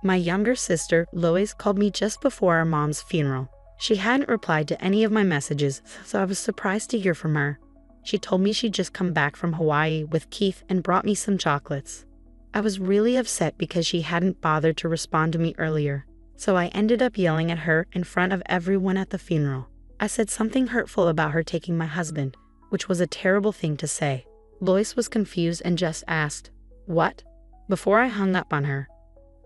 My younger sister, Lois, called me just before our mom's funeral. She hadn't replied to any of my messages, so I was surprised to hear from her. She told me she'd just come back from Hawaii with Keith and brought me some chocolates. I was really upset because she hadn't bothered to respond to me earlier, so I ended up yelling at her in front of everyone at the funeral. I said something hurtful about her taking my husband, which was a terrible thing to say. Lois was confused and just asked, "What?" before I hung up on her.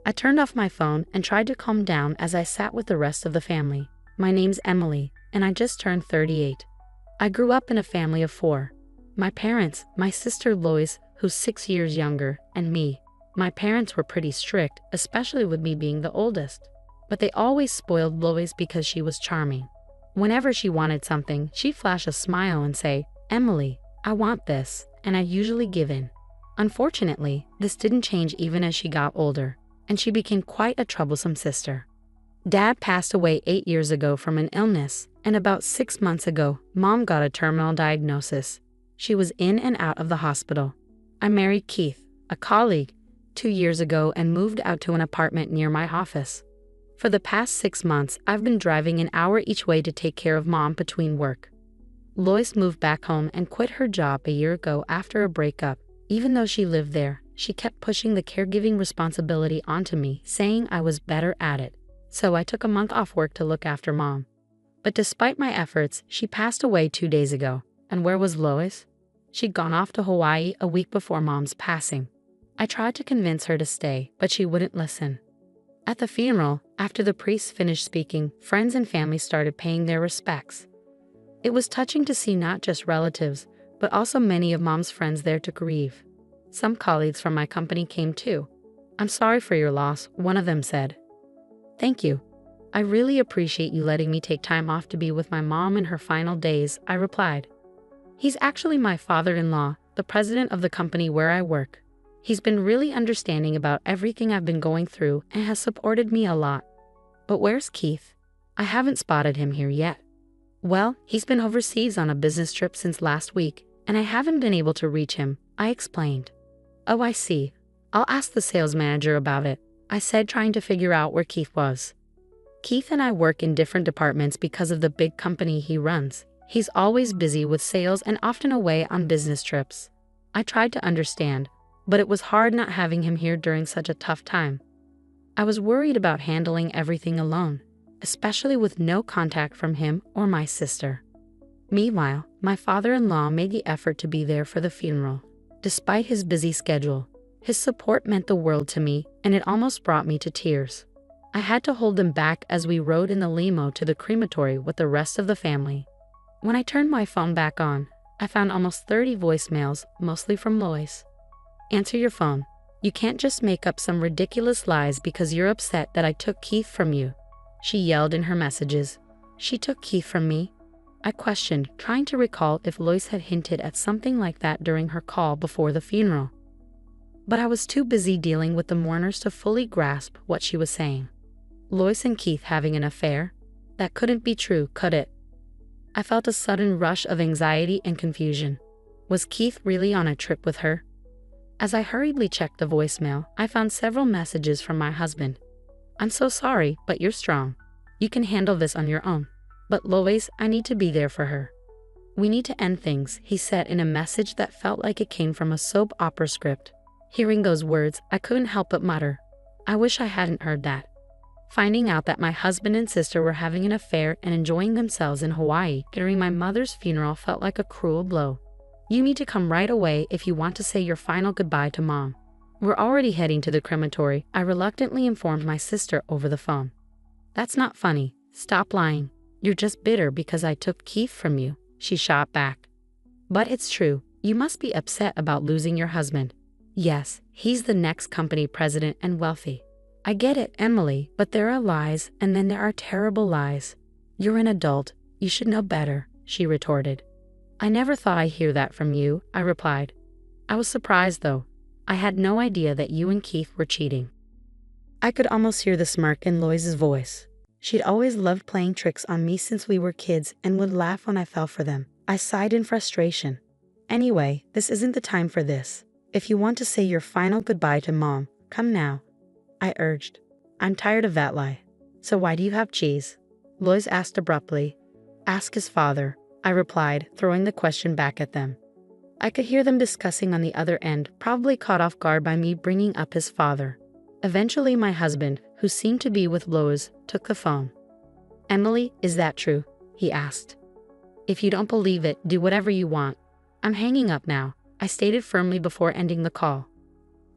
I turned off my phone and tried to calm down as I sat with the rest of the family. My name's Emily, and I just turned 38. I grew up in a family of 4. My parents, my sister Lois, who's 6 years younger, and me. My parents were pretty strict, especially with me being the oldest. But they always spoiled Lois because she was charming. Whenever she wanted something, she'd flash a smile and say, "Emily, I want this," and I'd usually give in. Unfortunately, this didn't change even as she got older, and she became quite a troublesome sister. Dad passed away 8 years ago from an illness, and about 6 months ago, Mom got a terminal diagnosis. She was in and out of the hospital. I married Keith, a colleague, 2 years ago and moved out to an apartment near my office. For the past 6 months, I've been driving an hour each way to take care of Mom between work. Lois moved back home and quit her job a year ago after a breakup. Even though she lived there, she kept pushing the caregiving responsibility onto me, saying I was better at it. So I took a month off work to look after Mom. But despite my efforts, she passed away 2 days ago. And where was Lois? She'd gone off to Hawaii a week before Mom's passing. I tried to convince her to stay, but she wouldn't listen. At the funeral, after the priest finished speaking, friends and family started paying their respects. It was touching to see not just relatives, but also many of Mom's friends there to grieve. Some colleagues from my company came too. "I'm sorry for your loss," one of them said. "Thank you. I really appreciate you letting me take time off to be with my mom in her final days," I replied. "He's actually my father-in-law, the president of the company where I work. He's been really understanding about everything I've been going through and has supported me a lot." "But where's Keith? I haven't spotted him here yet." "Well, he's been overseas on a business trip since last week, and I haven't been able to reach him," I explained. "Oh, I see. I'll ask the sales manager about it," I said, trying to figure out where Keith was. Keith and I work in different departments because of the big company he runs. He's always busy with sales and often away on business trips. I tried to understand, but it was hard not having him here during such a tough time. I was worried about handling everything alone, especially with no contact from him or my sister. Meanwhile, my father-in-law made the effort to be there for the funeral. Despite his busy schedule, his support meant the world to me, and it almost brought me to tears. I had to hold him back as we rode in the limo to the crematory with the rest of the family. When I turned my phone back on, I found almost 30 voicemails, mostly from Lois. "Answer your phone. You can't just make up some ridiculous lies because you're upset that I took Keith from you," she yelled in her messages. "She took Keith from me?" I questioned, trying to recall if Lois had hinted at something like that during her call before the funeral. But I was too busy dealing with the mourners to fully grasp what she was saying. Lois and Keith having an affair? That couldn't be true, could it? I felt a sudden rush of anxiety and confusion. Was Keith really on a trip with her? As I hurriedly checked the voicemail, I found several messages from my husband. "I'm so sorry, but you're strong. You can handle this on your own. But Lois, I need to be there for her. We need to end things," he said in a message that felt like it came from a soap opera script. Hearing those words, I couldn't help but mutter, "I wish I hadn't heard that." Finding out that my husband and sister were having an affair and enjoying themselves in Hawaii during my mother's funeral felt like a cruel blow. "You need to come right away if you want to say your final goodbye to Mom. We're already heading to the crematory," I reluctantly informed my sister over the phone. "That's not funny. Stop lying. You're just bitter because I took Keith from you," she shot back. "But it's true. You must be upset about losing your husband." "Yes, he's the next company president and wealthy." "I get it, Emily, but there are lies and then there are terrible lies. You're an adult. You should know better," she retorted. "I never thought I'd hear that from you," I replied. I was surprised though. I had no idea that you and Keith were cheating. I could almost hear the smirk in Lois's voice. She'd always loved playing tricks on me since we were kids and would laugh when I fell for them. I sighed in frustration. "Anyway, this isn't the time for this. If you want to say your final goodbye to Mom, come now," I urged. I'm tired of that lie. So why do you have cheese? Lois asked abruptly. Ask his father, I replied, throwing the question back at them. I could hear them discussing on the other end, probably caught off guard by me bringing up his father. Eventually my husband, who seemed to be with Lois, took the phone. Emily, is that true? He asked. If you don't believe it, do whatever you want. I'm hanging up now, I stated firmly before ending the call.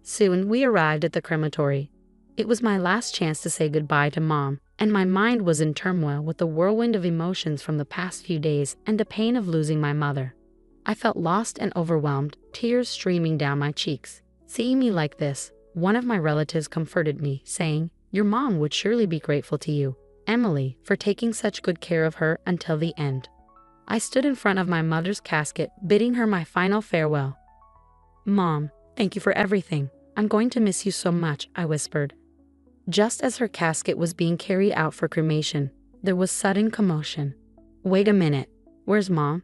Soon we arrived at the crematory. It was my last chance to say goodbye to Mom, and my mind was in turmoil with the whirlwind of emotions from the past few days and the pain of losing my mother. I felt lost and overwhelmed, tears streaming down my cheeks. Seeing me like this, one of my relatives comforted me, saying, Your mom would surely be grateful to you, Emily, for taking such good care of her until the end. I stood in front of my mother's casket, bidding her my final farewell. Mom, thank you for everything. I'm going to miss you so much, I whispered. Just as her casket was being carried out for cremation, there was sudden commotion. Wait a minute, where's Mom?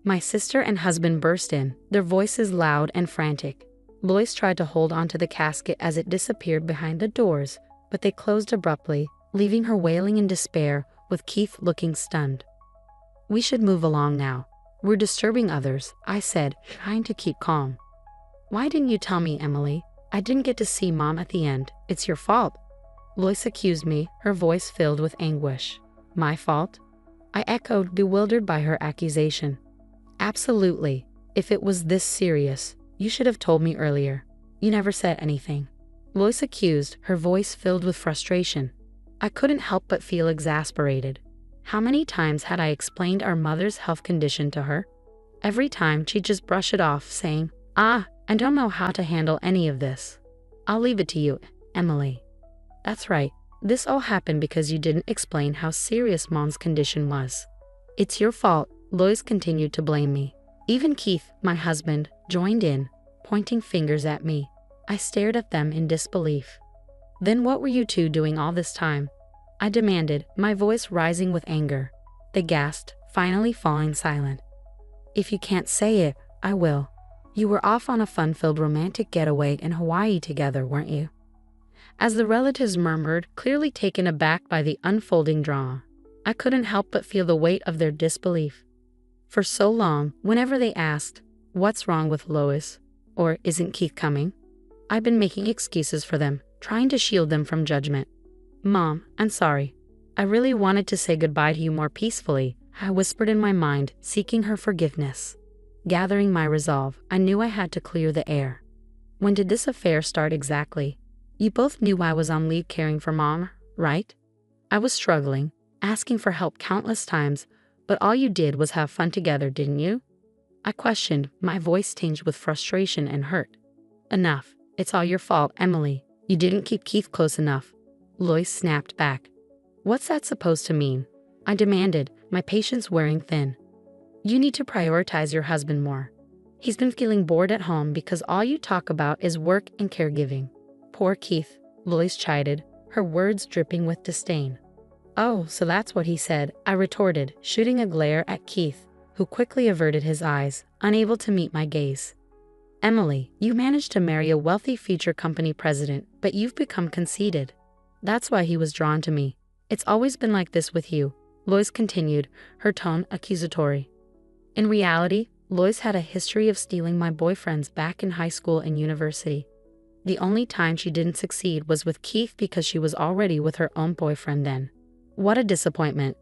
My sister and husband burst in, their voices loud and frantic. Lois tried to hold onto the casket as it disappeared behind the doors, but they closed abruptly, leaving her wailing in despair, with Keith looking stunned. We should move along now. We're disturbing others, I said, trying to keep calm. Why didn't you tell me, Emily? I didn't get to see Mom at the end. It's your fault. Lois accused me, her voice filled with anguish. My fault? I echoed, bewildered by her accusation. Absolutely. If it was this serious, you should have told me earlier. You never said anything. Lois accused, her voice filled with frustration. I couldn't help but feel exasperated. How many times had I explained our mother's health condition to her? Every time she'd just brush it off, saying, I don't know how to handle any of this. I'll leave it to you, Emily. That's right. This all happened because you didn't explain how serious Mom's condition was. It's your fault, Lois continued to blame me. Even Keith, my husband, joined in, pointing fingers at me. I stared at them in disbelief. Then what were you two doing all this time? I demanded, my voice rising with anger. They gasped, finally falling silent. If you can't say it, I will. You were off on a fun-filled romantic getaway in Hawaii together, weren't you? As the relatives murmured, clearly taken aback by the unfolding drama, I couldn't help but feel the weight of their disbelief. For so long, whenever they asked, what's wrong with Lois? Or isn't Keith coming? I've been making excuses for them, trying to shield them from judgment. Mom, I'm sorry. I really wanted to say goodbye to you more peacefully, I whispered in my mind, seeking her forgiveness. Gathering my resolve, I knew I had to clear the air. When did this affair start exactly? You both knew I was on leave caring for Mom, right? I was struggling, asking for help countless times, but all you did was have fun together, didn't you? I questioned, my voice tinged with frustration and hurt. Enough. It's all your fault, Emily. You didn't keep Keith close enough. Lois snapped back. What's that supposed to mean? I demanded, my patience wearing thin. You need to prioritize your husband more. He's been feeling bored at home because all you talk about is work and caregiving. Poor Keith, Lois chided, her words dripping with disdain. Oh, so that's what he said, I retorted, shooting a glare at Keith, who quickly averted his eyes, unable to meet my gaze. Emily, you managed to marry a wealthy future company president, but you've become conceited. That's why he was drawn to me. It's always been like this with you, Lois continued, her tone accusatory. In reality, Lois had a history of stealing my boyfriends back in high school and university. The only time she didn't succeed was with Keith because she was already with her own boyfriend then. What a disappointment.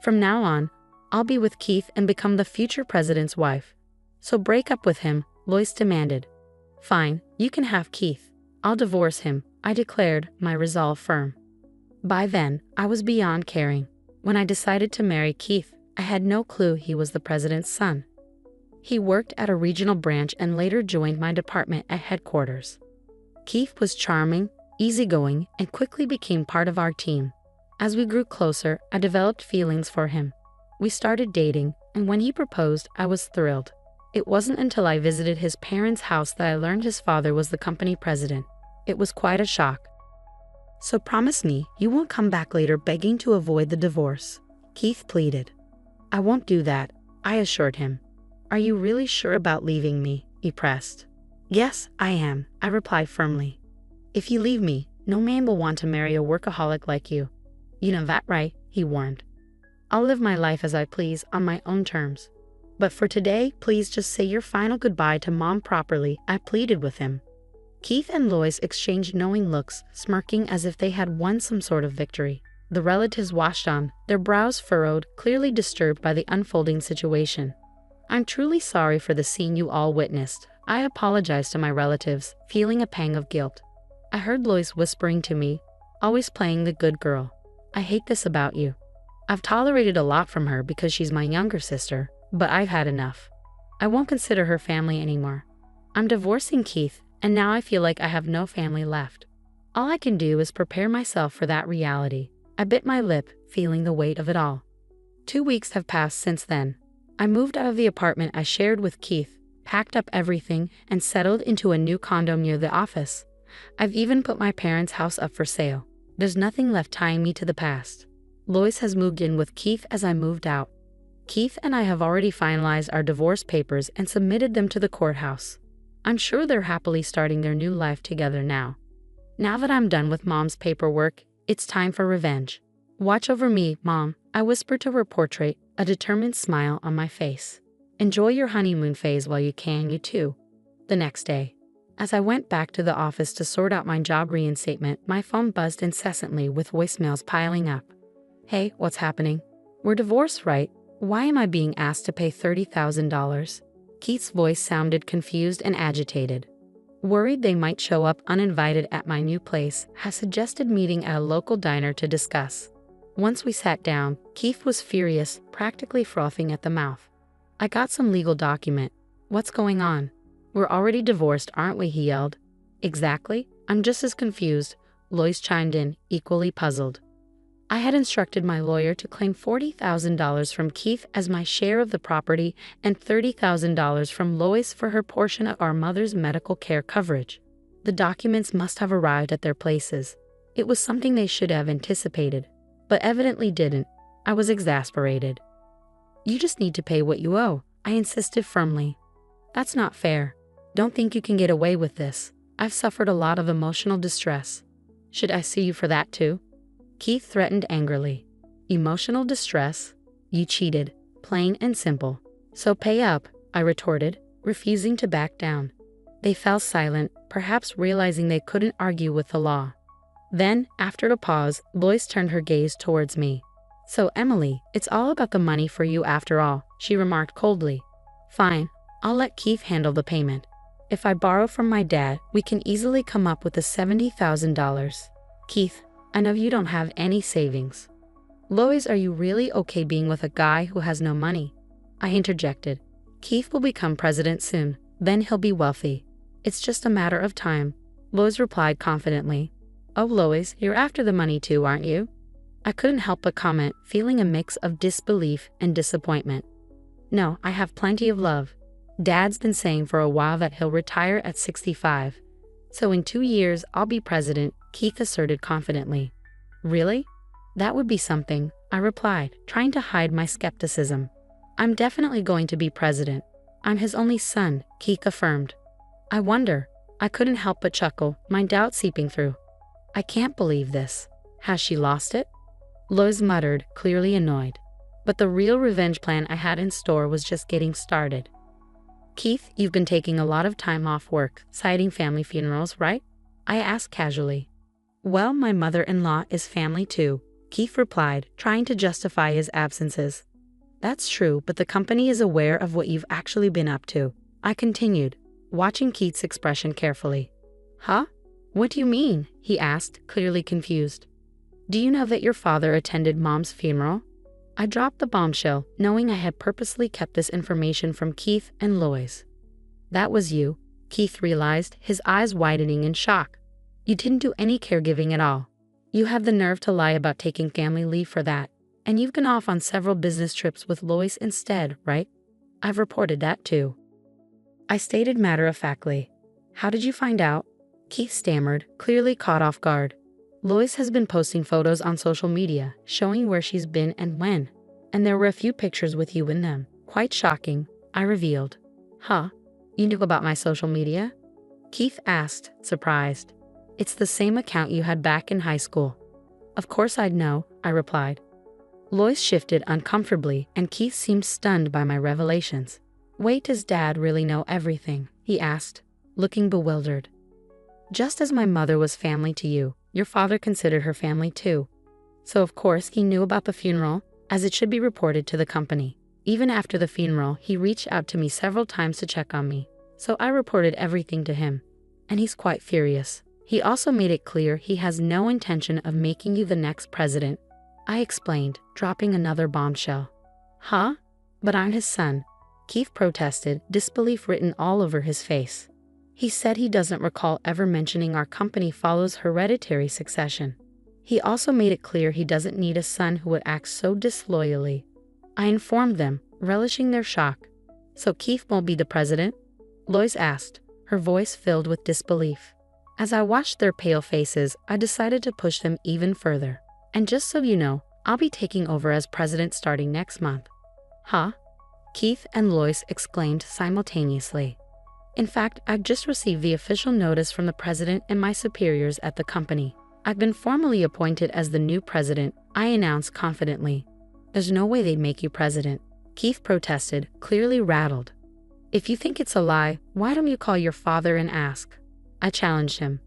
From now on, I'll be with Keith and become the future president's wife. So break up with him, Lois demanded. Fine, you can have Keith. I'll divorce him, I declared, my resolve firm. By then, I was beyond caring. When I decided to marry Keith, I had no clue he was the president's son. He worked at a regional branch and later joined my department at headquarters. Keith was charming, easygoing, and quickly became part of our team. As we grew closer, I developed feelings for him. We started dating, and when he proposed, I was thrilled. It wasn't until I visited his parents' house that I learned his father was the company president. It was quite a shock. So promise me you won't come back later begging to avoid the divorce, Keith pleaded. I won't do that, I assured him. Are you really sure about leaving me? He pressed. Yes, I am, I replied firmly. If you leave me, No man will want to marry a workaholic like you. You know that, right? He warned. I'll live my life as I please on my own terms. But for today, please just say your final goodbye to Mom properly, I pleaded with him. Keith and Lois exchanged knowing looks, smirking as if they had won some sort of victory. The relatives watched on, their brows furrowed, clearly disturbed by the unfolding situation. I'm truly sorry for the scene you all witnessed. I apologized to my relatives, feeling a pang of guilt. I heard Lois whispering to me, always playing the good girl. I hate this about you. I've tolerated a lot from her because she's my younger sister, but I've had enough. I won't consider her family anymore. I'm divorcing Keith, and now I feel like I have no family left. All I can do is prepare myself for that reality. I bit my lip, feeling the weight of it all. 2 weeks have passed since then. I moved out of the apartment I shared with Keith, packed up everything, and settled into a new condo near the office. I've even put my parents' house up for sale. There's nothing left tying me to the past. Lois has moved in with Keith as I moved out. Keith and I have already finalized our divorce papers and submitted them to the courthouse. I'm sure they're happily starting their new life together now. Now that I'm done with Mom's paperwork, it's time for revenge. Watch over me, Mom, I whispered to her portrait, a determined smile on my face. Enjoy your honeymoon phase while you can, you too. The next day, as I went back to the office to sort out my job reinstatement, my phone buzzed incessantly with voicemails piling up. Hey, what's happening? We're divorced, right? Why am I being asked to pay $30,000? Keith's voice sounded confused and agitated. Worried they might show up uninvited at my new place, I suggested meeting at a local diner to discuss. Once we sat down, Keith was furious, practically frothing at the mouth. I got some legal document. What's going on? We're already divorced, aren't we? He yelled. Exactly. I'm just as confused, Lois chimed in, equally puzzled. I had instructed my lawyer to claim $40,000 from Keith as my share of the property and $30,000 from Lois for her portion of our mother's medical care coverage. The documents must have arrived at their places. It was something they should have anticipated, but evidently didn't. I was exasperated. You just need to pay what you owe, I insisted firmly. That's not fair. Don't think you can get away with this. I've suffered a lot of emotional distress. Should I sue you for that too? Keith threatened angrily. Emotional distress? You cheated, plain and simple. So pay up, I retorted, refusing to back down. They fell silent, perhaps realizing they couldn't argue with the law. Then, after a pause, Lois turned her gaze towards me. So Emily, it's all about the money for you after all, she remarked coldly. Fine, I'll let Keith handle the payment. If I borrow from my dad, we can easily come up with the $70,000. Keith, I know you don't have any savings. Lois, are you really okay being with a guy who has no money? I interjected. Keith will become president soon, then he'll be wealthy. It's just a matter of time, Lois replied confidently. Oh Lois, you're after the money too, aren't you? I couldn't help but comment, feeling a mix of disbelief and disappointment. No, I have plenty of love. Dad's been saying for a while that he'll retire at 65. So in 2 years, I'll be president, Keith asserted confidently. Really? That would be something, I replied, trying to hide my skepticism. I'm definitely going to be president. I'm his only son, Keith affirmed. I wonder. I couldn't help but chuckle, my doubt seeping through. I can't believe this. Has she lost it? Lois muttered, clearly annoyed. But the real revenge plan I had in store was just getting started. Keith, you've been taking a lot of time off work, citing family funerals, right? I asked casually. Well, my mother-in-law is family too, Keith replied, trying to justify his absences. That's true, but the company is aware of what you've actually been up to, I continued, watching Keith's expression carefully. Huh? What do you mean? He asked, clearly confused. Do you know that your father attended Mom's funeral? I dropped the bombshell, knowing I had purposely kept this information from Keith and Lois. That was you, Keith realized, his eyes widening in shock. You didn't do any caregiving at all. You have the nerve to lie about taking family leave for that, and you've gone off on several business trips with Lois instead, right? I've reported that too. I stated matter-of-factly. How did you find out? Keith stammered, clearly caught off guard. Lois has been posting photos on social media, showing where she's been and when. And there were a few pictures with you in them. Quite shocking, I revealed. Huh? You knew about my social media? Keith asked, surprised. It's the same account you had back in high school. Of course I'd know, I replied. Lois shifted uncomfortably, and Keith seemed stunned by my revelations. Wait, does Dad really know everything? He asked, looking bewildered. Just as my mother was family to you, your father considered her family too. So of course he knew about the funeral, as it should be reported to the company. Even after the funeral, he reached out to me several times to check on me. So I reported everything to him. And he's quite furious. He also made it clear he has no intention of making you the next president, I explained, dropping another bombshell. Huh? But I'm his son, Keith protested, disbelief written all over his face. He said he doesn't recall ever mentioning our company follows hereditary succession. He also made it clear he doesn't need a son who would act so disloyally. I informed them, relishing their shock. So Keith won't be the president? Lois asked, her voice filled with disbelief. As I watched their pale faces, I decided to push them even further. And just so you know, I'll be taking over as president starting next month. Huh? Keith and Lois exclaimed simultaneously. In fact, I've just received the official notice from the president and my superiors at the company. I've been formally appointed as the new president, I announced confidently. There's no way they'd make you president, Keith protested, clearly rattled. If you think it's a lie, why don't you call your father and ask? I challenged him.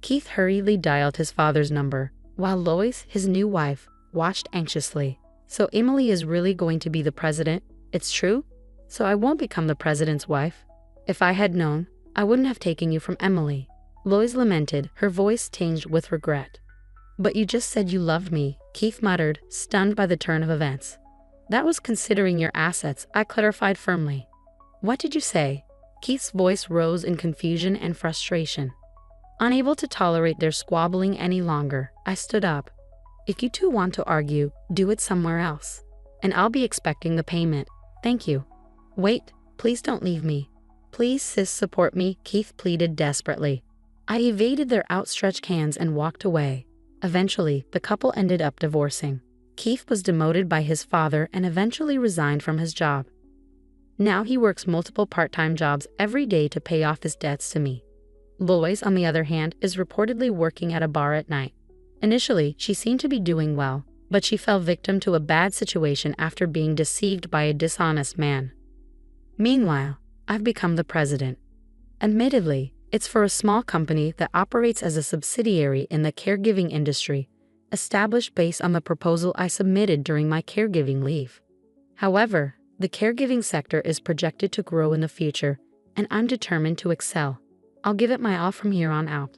Keith hurriedly dialed his father's number, while Lois, his new wife, watched anxiously. So Emily is really going to be the president? It's true? So I won't become the president's wife? If I had known, I wouldn't have taken you from Emily. Lois lamented, her voice tinged with regret. But you just said you loved me, Keith muttered, stunned by the turn of events. That was considering your assets, I clarified firmly. What did you say? Keith's voice rose in confusion and frustration. Unable to tolerate their squabbling any longer, I stood up. If you two want to argue, do it somewhere else. And I'll be expecting the payment. Thank you. Wait, please don't leave me. Please, sis, support me, Keith pleaded desperately. I evaded their outstretched hands and walked away. Eventually, the couple ended up divorcing. Keith was demoted by his father and eventually resigned from his job. Now he works multiple part-time jobs every day to pay off his debts to me. Lois, on the other hand, is reportedly working at a bar at night. Initially, she seemed to be doing well, but she fell victim to a bad situation after being deceived by a dishonest man. Meanwhile, I've become the president. Admittedly, it's for a small company that operates as a subsidiary in the caregiving industry, established based on the proposal I submitted during my caregiving leave. However, the caregiving sector is projected to grow in the future, and I'm determined to excel. I'll give it my all from here on out.